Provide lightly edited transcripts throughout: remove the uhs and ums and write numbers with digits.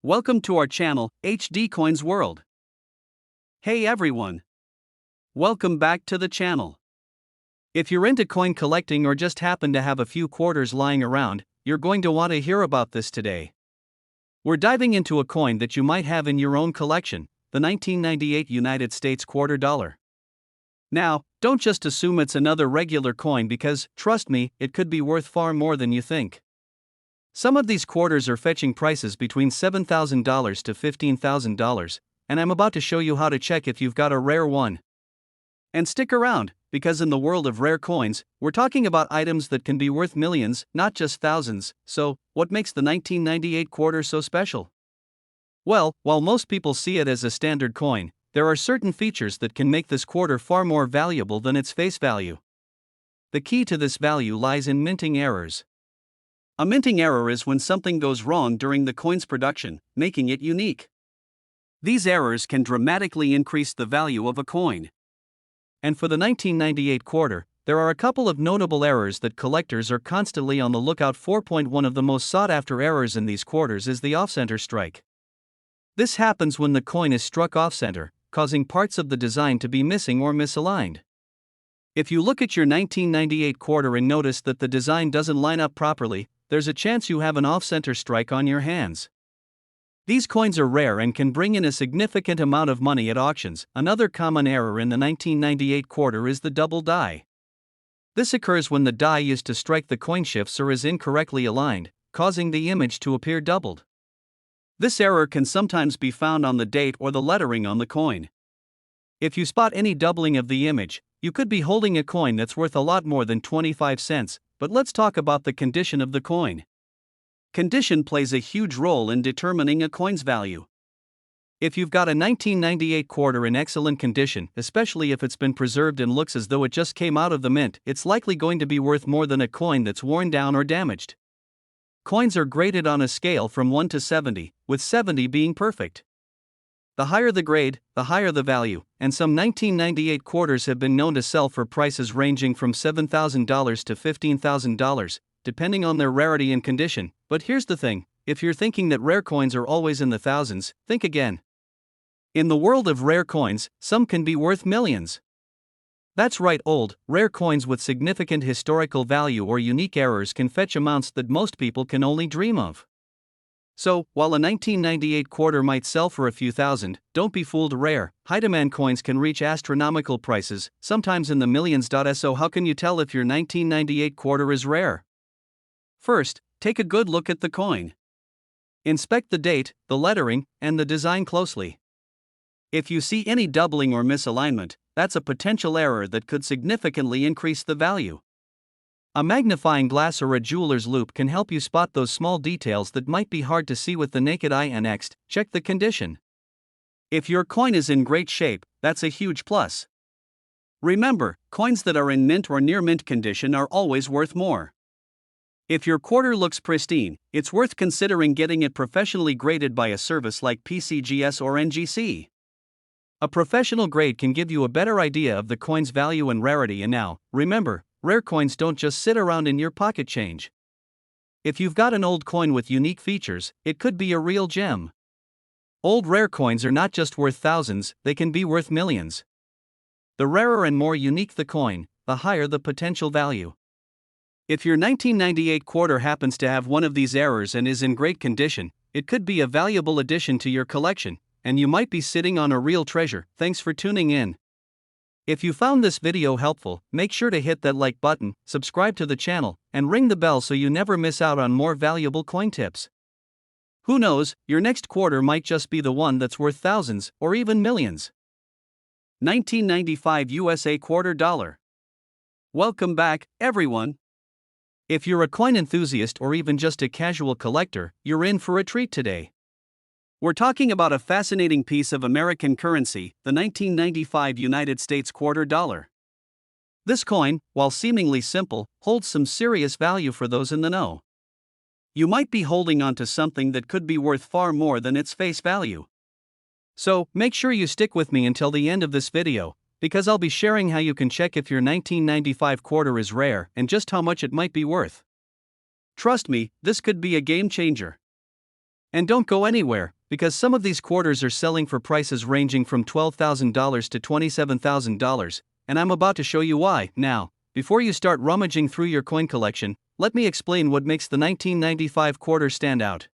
Welcome to our channel, HD Coins World. Hey everyone! Welcome back to the channel. If you're into coin collecting or just happen to have a few quarters lying around, you're going to want to hear about this today. We're diving into a coin that you might have in your own collection, the 1998 United States quarter dollar. Now, don't just assume it's another regular coin because, trust me, it could be worth far more than you think. Some of these quarters are fetching prices between $7,000 to $15,000, and I'm about to show you how to check if you've got a rare one. And stick around, because in the world of rare coins, we're talking about items that can be worth millions, not just thousands. So, what makes the 1998 quarter so special? Well, while most people see it as a standard coin, there are certain features that can make this quarter far more valuable than its face value. The key to this value lies in minting errors. A minting error is when something goes wrong during the coin's production, making it unique. These errors can dramatically increase the value of a coin. And for the 1998 quarter, there are a couple of notable errors that collectors are constantly on the lookout for. One of the most sought-after errors in these quarters is the off-center strike. This happens when the coin is struck off-center, causing parts of the design to be missing or misaligned. If you look at your 1998 quarter and notice that the design doesn't line up properly, there's a chance you have an off-center strike on your hands. These coins are rare and can bring in a significant amount of money at auctions. Another common error in the 1998 quarter is the double die. This occurs when the die used to strike the coin shifts or is incorrectly aligned, causing the image to appear doubled. This error can sometimes be found on the date or the lettering on the coin. If you spot any doubling of the image, you could be holding a coin that's worth a lot more than 25 cents, but let's talk about the condition of the coin. Condition plays a huge role in determining a coin's value. If you've got a 1998 quarter in excellent condition, especially if it's been preserved and looks as though it just came out of the mint, it's likely going to be worth more than a coin that's worn down or damaged. Coins are graded on a scale from 1 to 70, with 70 being perfect. The higher the grade, the higher the value, and some 1998 quarters have been known to sell for prices ranging from $7,000 to $15,000, depending on their rarity and condition. But here's the thing, if you're thinking that rare coins are always in the thousands, think again. In the world of rare coins, some can be worth millions. That's right, old, rare coins with significant historical value or unique errors can fetch amounts that most people can only dream of. So, while a 1998 quarter might sell for a few thousand, don't be fooled. Rare, high-demand coins can reach astronomical prices, sometimes in the millions. So how can you tell if your 1998 quarter is rare? First, take a good look at the coin. Inspect the date, the lettering, and the design closely. If you see any doubling or misalignment, that's a potential error that could significantly increase the value. A magnifying glass or a jeweler's loupe can help you spot those small details that might be hard to see with the naked eye. And next, check the condition. If your coin is in great shape, that's a huge plus. Remember, coins that are in mint or near mint condition are always worth more. If your quarter looks pristine, it's worth considering getting it professionally graded by a service like PCGS or NGC. A professional grade can give you a better idea of the coin's value and rarity. And now, remember, rare coins don't just sit around in your pocket change. If you've got an old coin with unique features, it could be a real gem. Old rare coins are not just worth thousands, they can be worth millions. The rarer and more unique the coin, the higher the potential value. If your 1998 quarter happens to have one of these errors and is in great condition, it could be a valuable addition to your collection, and you might be sitting on a real treasure. Thanks for tuning in. If you found this video helpful, make sure to hit that like button, subscribe to the channel, and ring the bell so you never miss out on more valuable coin tips. Who knows, your next quarter might just be the one that's worth thousands, or even millions. 1995 USA quarter dollar. Welcome back, everyone. If you're a coin enthusiast or even just a casual collector, you're in for a treat today. We're talking about a fascinating piece of American currency, the 1995 United States quarter dollar. This coin, while seemingly simple, holds some serious value for those in the know. You might be holding onto something that could be worth far more than its face value. So, make sure you stick with me until the end of this video, because I'll be sharing how you can check if your 1995 quarter is rare and just how much it might be worth. Trust me, this could be a game changer. And don't go anywhere, because some of these quarters are selling for prices ranging from $12,000 to $27,000, and I'm about to show you why. Now, before you start rummaging through your coin collection, let me explain what makes the 1995 quarter stand out.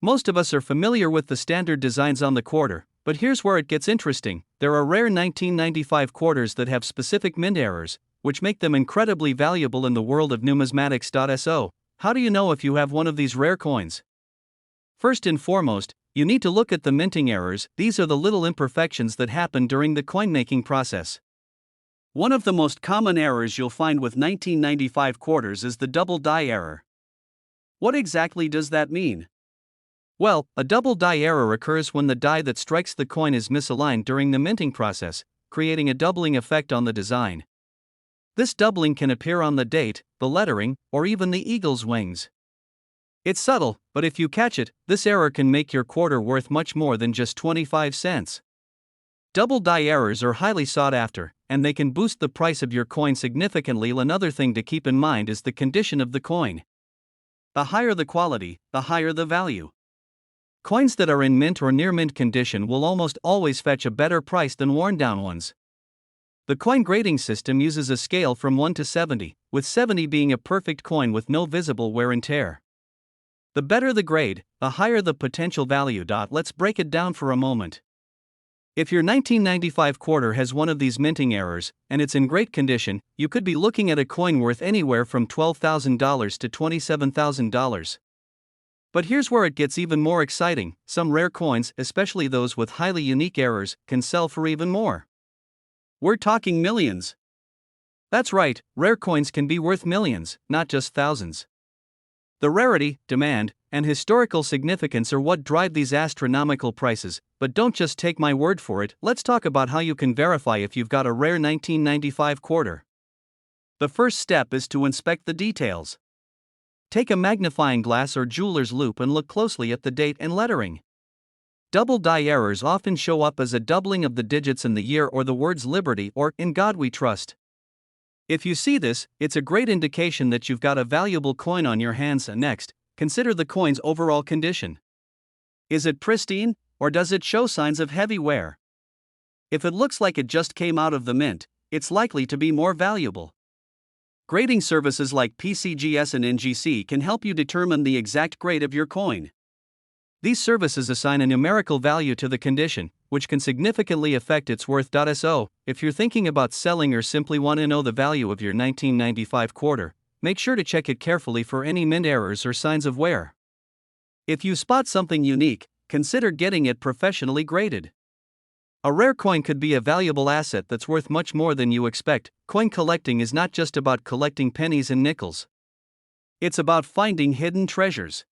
Most of us are familiar with the standard designs on the quarter, but here's where it gets interesting. There are rare 1995 quarters that have specific mint errors, which make them incredibly valuable in the world of numismatics. So, how do you know if you have one of these rare coins? First and foremost, you need to look at the minting errors. These are the little imperfections that happen during the coin making process. One of the most common errors you'll find with 1995 quarters is the double die error. What exactly does that mean? Well, a double die error occurs when the die that strikes the coin is misaligned during the minting process, creating a doubling effect on the design. This doubling can appear on the date, the lettering, or even the eagle's wings. It's subtle, but if you catch it, this error can make your quarter worth much more than just 25 cents. Double die errors are highly sought after, and they can boost the price of your coin significantly. Another thing to keep in mind is the condition of the coin. The higher the quality, the higher the value. Coins that are in mint or near mint condition will almost always fetch a better price than worn down ones. The coin grading system uses a scale from 1 to 70, with 70 being a perfect coin with no visible wear and tear. The better the grade, the higher the potential value. Let's break it down for a moment. If your 1995 quarter has one of these minting errors, and it's in great condition, you could be looking at a coin worth anywhere from $12,000 to $27,000. But here's where it gets even more exciting. Some rare coins, especially those with highly unique errors, can sell for even more. We're talking millions. That's right, rare coins can be worth millions, not just thousands. The rarity, demand, and historical significance are what drive these astronomical prices, but don't just take my word for it. Let's talk about how you can verify if you've got a rare 1995 quarter. The first step is to inspect the details. Take a magnifying glass or jeweler's loupe and look closely at the date and lettering. Double die errors often show up as a doubling of the digits in the year or the words Liberty or In God We Trust. If you see this, it's a great indication that you've got a valuable coin on your hands. Next, consider the coin's overall condition. Is it pristine, or does it show signs of heavy wear? If it looks like it just came out of the mint, it's likely to be more valuable. Grading services like PCGS and NGC can help you determine the exact grade of your coin. These services assign a numerical value to the condition, which can significantly affect its worth. So, if you're thinking about selling or simply want to know the value of your 1995 quarter, make sure to check it carefully for any mint errors or signs of wear. If you spot something unique, consider getting it professionally graded. A rare coin could be a valuable asset that's worth much more than you expect. Coin collecting is not just about collecting pennies and nickels. It's about finding hidden treasures.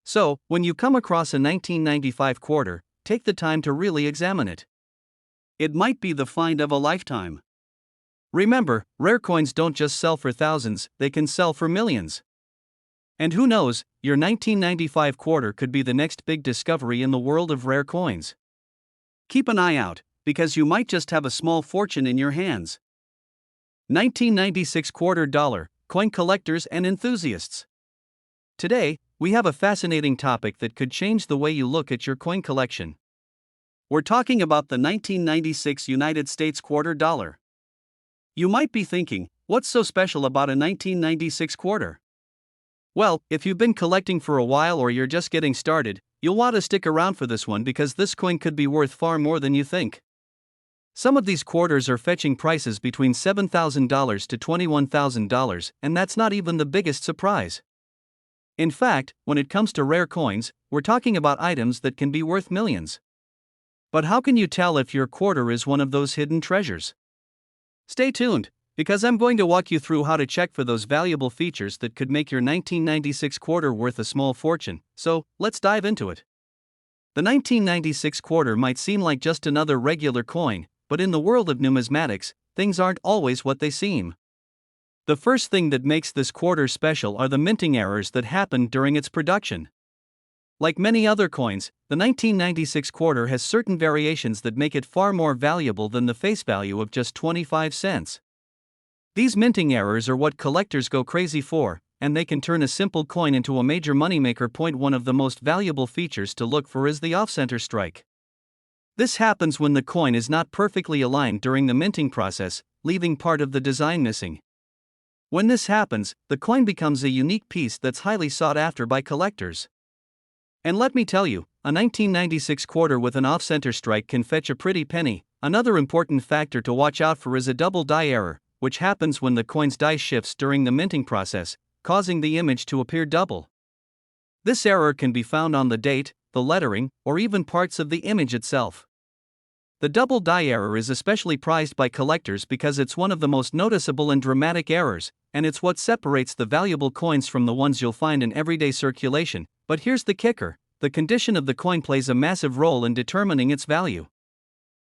So, when you come across a 1995 quarter, take the time to really examine it. It might be the find of a lifetime. Remember, rare coins don't just sell for thousands, they can sell for millions. And who knows, your 1995 quarter could be the next big discovery in the world of rare coins. Keep an eye out, because you might just have a small fortune in your hands. 1996 quarter dollar, coin collectors and enthusiasts. Today, we have a fascinating topic that could change the way you look at your coin collection. We're talking about the 1996 United States quarter dollar. You might be thinking, what's so special about a 1996 quarter? Well, if you've been collecting for a while or you're just getting started, you'll want to stick around for this one because this coin could be worth far more than you think. Some of these quarters are fetching prices between $7,000 to $21,000, and that's not even the biggest surprise. In fact, when it comes to rare coins, we're talking about items that can be worth millions. But how can you tell if your quarter is one of those hidden treasures? Stay tuned, because I'm going to walk you through how to check for those valuable features that could make your 1996 quarter worth a small fortune. So, let's dive into it. The 1996 quarter might seem like just another regular coin, but in the world of numismatics, things aren't always what they seem. The first thing that makes this quarter special are the minting errors that happened during its production. Like many other coins, the 1996 quarter has certain variations that make it far more valuable than the face value of just 25 cents. These minting errors are what collectors go crazy for, and they can turn a simple coin into a major moneymaker. One of the most valuable features to look for is the off-center strike. This happens when the coin is not perfectly aligned during the minting process, leaving part of the design missing. When this happens, the coin becomes a unique piece that's highly sought after by collectors. And let me tell you, a 1996 quarter with an off-center strike can fetch a pretty penny. Another important factor to watch out for is a double die error, which happens when the coin's die shifts during the minting process, causing the image to appear double. This error can be found on the date, the lettering, or even parts of the image itself. The double die error is especially prized by collectors because it's one of the most noticeable and dramatic errors, and it's what separates the valuable coins from the ones you'll find in everyday circulation. But here's the kicker: the condition of the coin plays a massive role in determining its value.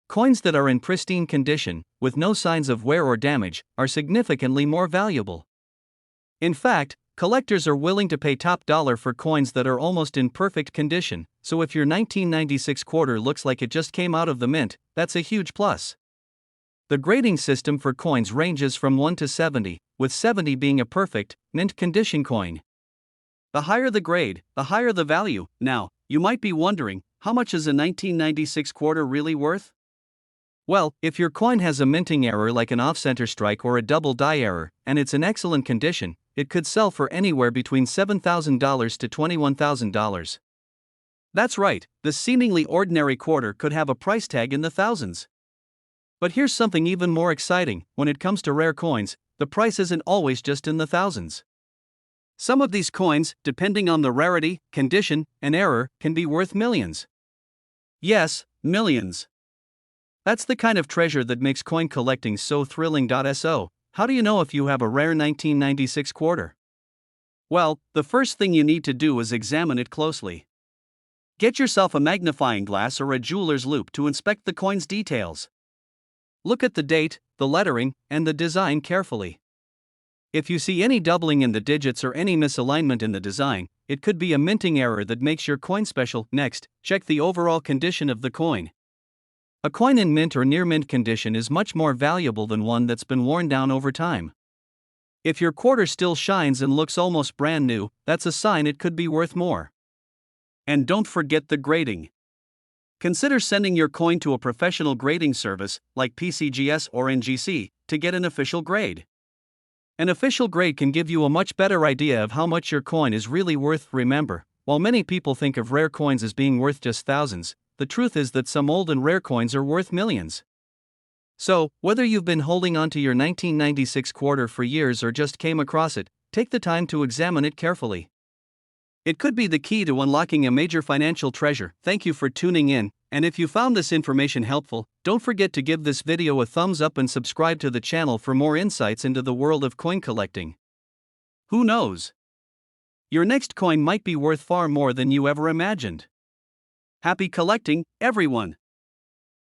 Coins that are in pristine condition, with no signs of wear or damage, are significantly more valuable. In fact, collectors are willing to pay top dollar for coins that are almost in perfect condition, so if your 1996 quarter looks like it just came out of the mint, that's a huge plus. The grading system for coins ranges from 1 to 70, with 70 being a perfect, mint condition coin. The higher the grade, the higher the value. Now, you might be wondering, how much is a 1996 quarter really worth? Well, if your coin has a minting error like an off-center strike or a double die error, and it's in excellent condition, it could sell for anywhere between $7,000 to $21,000. That's right, this seemingly ordinary quarter could have a price tag in the thousands. But here's something even more exciting: when it comes to rare coins, the price isn't always just in the thousands. Some of these coins, depending on the rarity, condition, and error, can be worth millions. Yes, millions. That's the kind of treasure that makes coin collecting so thrilling. So, how do you know if you have a rare 1996 quarter? Well, the first thing you need to do is examine it closely. Get yourself a magnifying glass or a jeweler's loupe to inspect the coin's details. Look at the date, the lettering, and the design carefully. If you see any doubling in the digits or any misalignment in the design, it could be a minting error that makes your coin special. Next, check the overall condition of the coin. A coin in mint or near mint condition is much more valuable than one that's been worn down over time. If your quarter still shines and looks almost brand new, that's a sign it could be worth more. And don't forget the grading. Consider sending your coin to a professional grading service, like PCGS or NGC, to get an official grade. An official grade can give you a much better idea of how much your coin is really worth. Remember, while many people think of rare coins as being worth just thousands, the truth is that some old and rare coins are worth millions. So, whether you've been holding onto your 1996 quarter for years or just came across it, take the time to examine it carefully. It could be the key to unlocking a major financial treasure. Thank you for tuning in, and if you found this information helpful, don't forget to give this video a thumbs up and subscribe to the channel for more insights into the world of coin collecting. Who knows? Your next coin might be worth far more than you ever imagined. Happy collecting, everyone!